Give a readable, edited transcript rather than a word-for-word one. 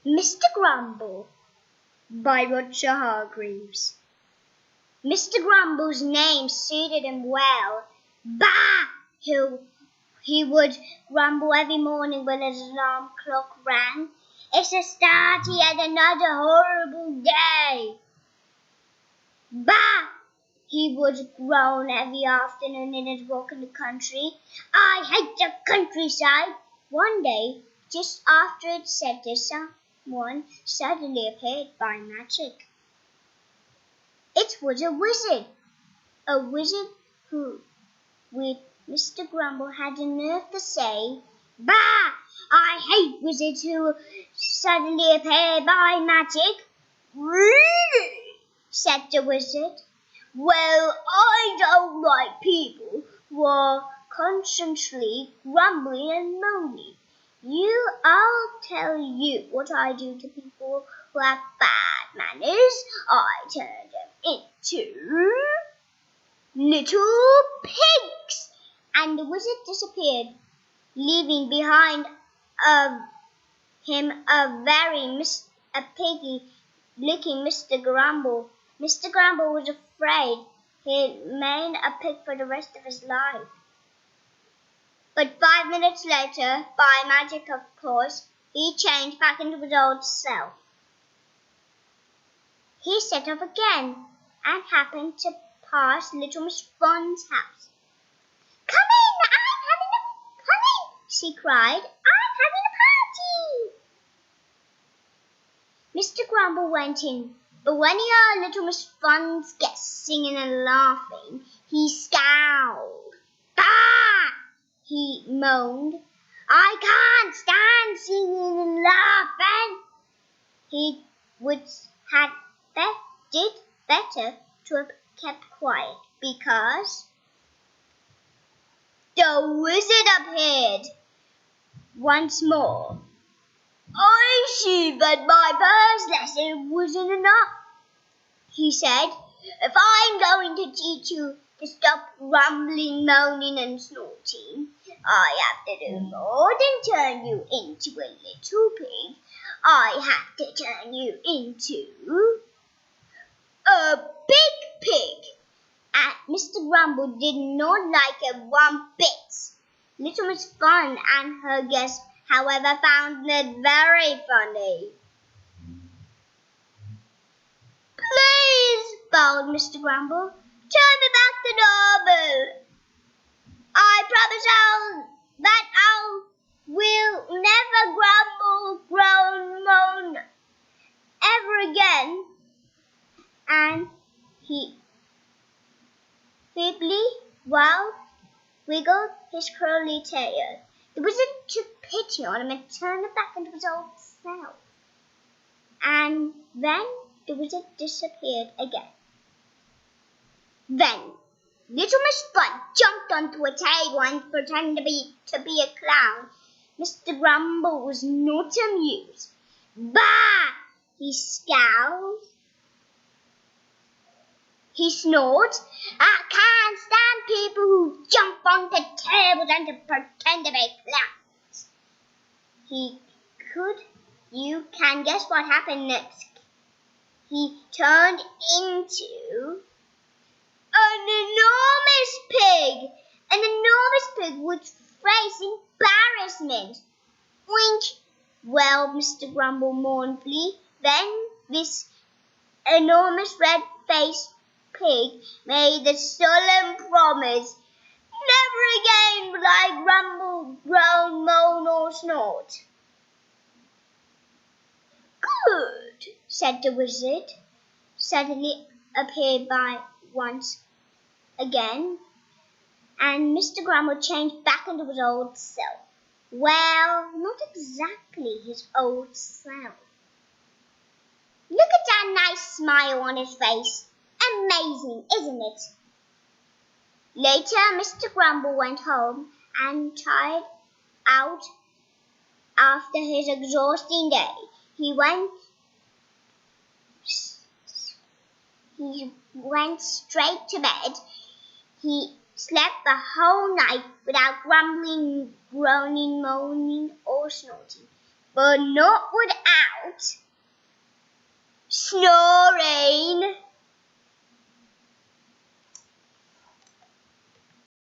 Mr. Grumble by Roger Hargreaves. Mr. Grumble's name suited him well. Bah! He would grumble every morning when his alarm clock rang. It's a start yet another horrible day. Bah! He would groan every afternoon in his walk in the country. I hate the countryside. One day, just after it said this, someone suddenly appeared by magic. It was a wizard who, with Mr. Grumble, had the nerve to say, Bah! I hate wizards who suddenly appear by magic. Really? Said the wizard. Well, I don't like people who are constantly grumbling and moaning. I'll tell you what I do to people who have bad manners. I turn them into little pigs. And the wizard disappeared, leaving behind him a piggy licking Mr. Grumble. Mr. Grumble was afraid he'd remain a pig for the rest of his life. But 5 minutes later, by magic of course, he changed back into his old self. He set off again and happened to pass Little Miss Fun's house. Come in, she cried. I'm having a party. Mr. Grumble went in, but when he heard Little Miss Fun's guests singing and laughing, he scowled. Bah! He moaned. I can't stand singing and laughing. He did better to have kept quiet, because the wizard appeared once more. I see that my first lesson wasn't enough, he said. If I'm going to teach you to stop grumbling, moaning, and snorting, I have to do more than turn you into a little pig. I have to turn you into a big pig. And Mr. Grumble did not like it one bit. Little Miss Fun and her guests, however, found it very funny. Please, bowed Mr. Grumble, turn me back to normal. I promise I will never grumble, groan, moan ever again. And he feebly wiggled his curly tail. The wizard took pity on him and turned him back into his old self. And then the wizard disappeared again. Then Little Miss Fun jumped onto a table and pretended to be a clown. Mr. Grumble was not amused. Bah! He scowled. He snored. I can't stand people who jump onto tables and pretend to be clowns. You can guess what happened next. He turned into an enormous pig. An enormous pig would face embarrassment. Wink. Well, Mr. Grumble mournfully, then this enormous red-faced pig made a solemn promise. Never again will I grumble, groan, moan, or snort. Good, said the wizard, suddenly appeared by once again, and Mr. Grumble changed back into his old self. Well, not exactly his old self. Look at that nice smile on his face. Amazing, isn't it? Later, Mr. Grumble went home and tired out after his exhausting day. He went straight to bed. He slept the whole night without grumbling, groaning, moaning, or snorting. But not without snoring.